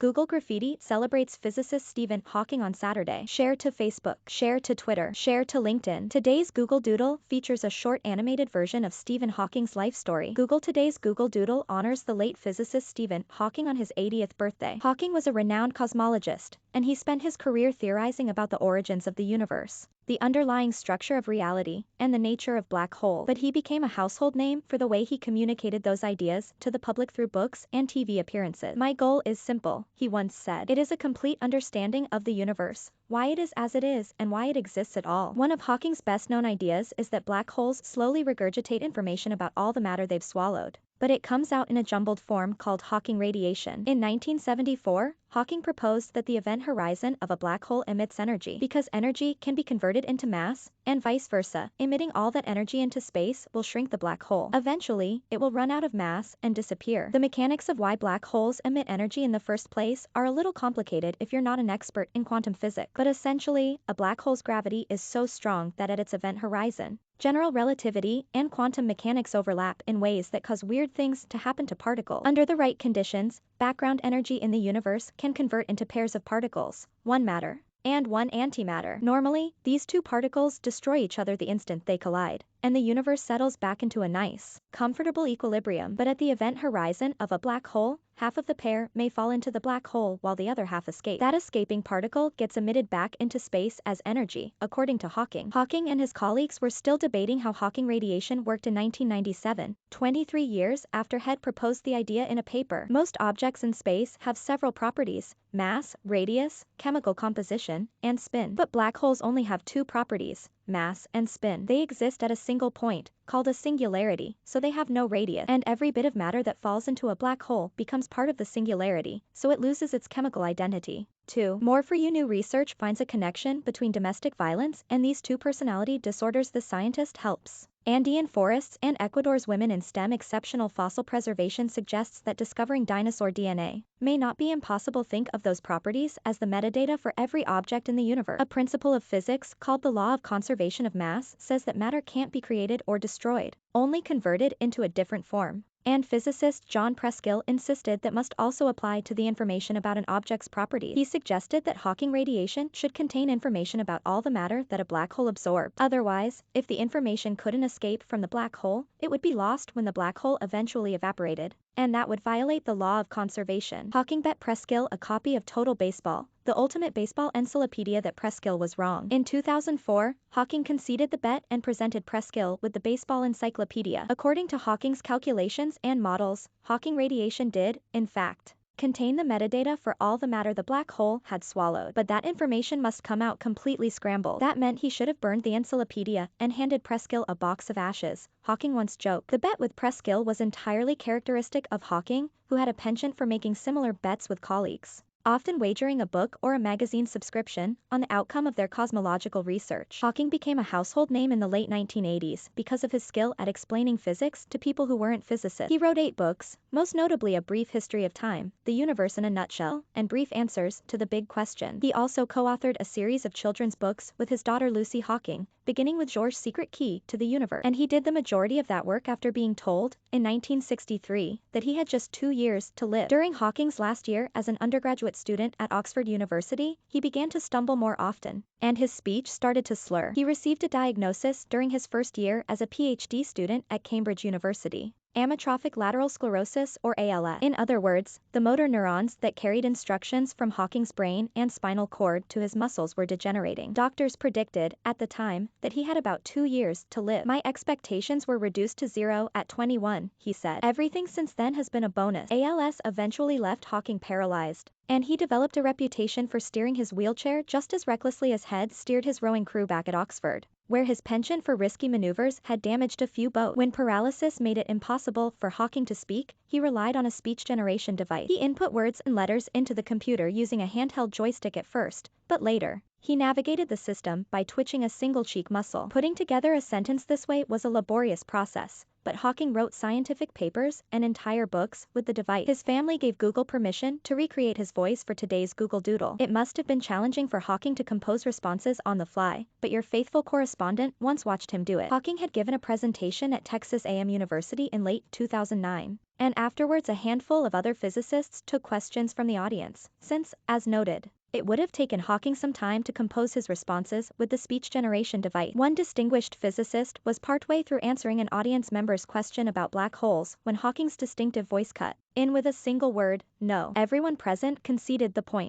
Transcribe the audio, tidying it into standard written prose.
Google Graffiti celebrates physicist Stephen Hawking on Saturday. Share to Facebook, share to Twitter, share to LinkedIn. Today's Google Doodle features a short animated version of Stephen Hawking's life story. Today's Google Doodle honors the late physicist Stephen Hawking on his 80th birthday. Hawking was a renowned cosmologist, and he spent his career theorizing about the origins of the universe, the underlying structure of reality, and the nature of black holes. But he became a household name for the way he communicated those ideas to the public through books and TV appearances. "My goal is simple," he once said. "It is a complete understanding of the universe, why it is as it is, and why it exists at all." One of Hawking's best-known ideas is that black holes slowly regurgitate information about all the matter they've swallowed, but it comes out in a jumbled form called Hawking radiation. In 1974, Hawking proposed that the event horizon of a black hole emits energy because energy can be converted into mass, and vice versa. Emitting all that energy into space will shrink the black hole. Eventually, it will run out of mass and disappear. The mechanics of why black holes emit energy in the first place are a little complicated if you're not an expert in quantum physics. But essentially, a black hole's gravity is so strong that at its event horizon, general relativity and quantum mechanics overlap in ways that cause weird things to happen to particles. Under the right conditions, background energy in the universe can convert into pairs of particles, one matter and one antimatter. Normally, these two particles destroy each other the instant they collide, and the universe settles back into a nice, comfortable equilibrium. But at the event horizon of a black hole, half of the pair may fall into the black hole while the other half escapes. That escaping particle gets emitted back into space as energy, according to Hawking. Hawking and his colleagues were still debating how Hawking radiation worked in 1997, 23 years after Head proposed the idea in a paper. Most objects in space have several properties: mass, radius, chemical composition, and spin. But black holes only have two properties: mass and spin. They exist at a single point, called a singularity, so they have no radius. And every bit of matter that falls into a black hole becomes part of the singularity, so it loses its chemical identity. 2. More for you. New research finds a connection between domestic violence and these two personality disorders. The scientist helps Andean forests and Ecuador's women in STEM. Exceptional fossil preservation suggests that discovering dinosaur DNA may not be impossible. Think of those properties as the metadata for every object in the universe. A principle of physics called the law of conservation of mass says that matter can't be created or destroyed, only converted into a different form. And physicist John Preskill insisted that must also apply to the information about an object's properties. He suggested that Hawking radiation should contain information about all the matter that a black hole absorbs. Otherwise, if the information couldn't escape from the black hole, it would be lost when the black hole eventually evaporated, and that would violate the law of conservation. Hawking bet Preskill a copy of Total Baseball, the ultimate baseball encyclopedia, that Preskill was wrong. In 2004, Hawking conceded the bet and presented Preskill with the baseball encyclopedia. According to Hawking's calculations and models, Hawking radiation did, in fact, contain the metadata for all the matter the black hole had swallowed. But that information must come out completely scrambled. That meant he should have burned the encyclopedia and handed Preskill a box of ashes, Hawking once joked. The bet with Preskill was entirely characteristic of Hawking, who had a penchant for making similar bets with colleagues, often wagering a book or a magazine subscription on the outcome of their cosmological research. Hawking became a household name in the late 1980s because of his skill at explaining physics to people who weren't physicists. He wrote 8 books, most notably A Brief History of Time, The Universe in a Nutshell, and Brief Answers to the Big Question. He also co-authored a series of children's books with his daughter Lucy Hawking, beginning with George's Secret Key to the Universe. And he did the majority of that work after being told, in 1963, that he had just 2 years to live. During Hawking's last year as an undergraduate student at Oxford University, he began to stumble more often, and his speech started to slur. He received a diagnosis during his first year as a PhD student at Cambridge University: amyotrophic lateral sclerosis, or ALS. In other words, the motor neurons that carried instructions from Hawking's brain and spinal cord to his muscles were degenerating. Doctors predicted, at the time, that he had about 2 years to live. "My expectations were reduced to 0 at 21, he said. "Everything since then has been a bonus." ALS eventually left Hawking paralyzed, and he developed a reputation for steering his wheelchair just as recklessly as Head steered his rowing crew back at Oxford, where his penchant for risky maneuvers had damaged a few boats. When paralysis made it impossible for Hawking to speak, he relied on a speech generation device. He input words and letters into the computer using a handheld joystick at first, but later, he navigated the system by twitching a single cheek muscle. Putting together a sentence this way was a laborious process, but Hawking wrote scientific papers and entire books with the device. His family gave Google permission to recreate his voice for today's Google Doodle. It must have been challenging for Hawking to compose responses on the fly, but your faithful correspondent once watched him do it. Hawking had given a presentation at Texas A&M University in late 2009. And afterwards a handful of other physicists took questions from the audience, since, as noted, it would have taken Hawking some time to compose his responses with the speech generation device. One distinguished physicist was partway through answering an audience member's question about black holes when Hawking's distinctive voice cut in with a single word, no. Everyone present conceded the point.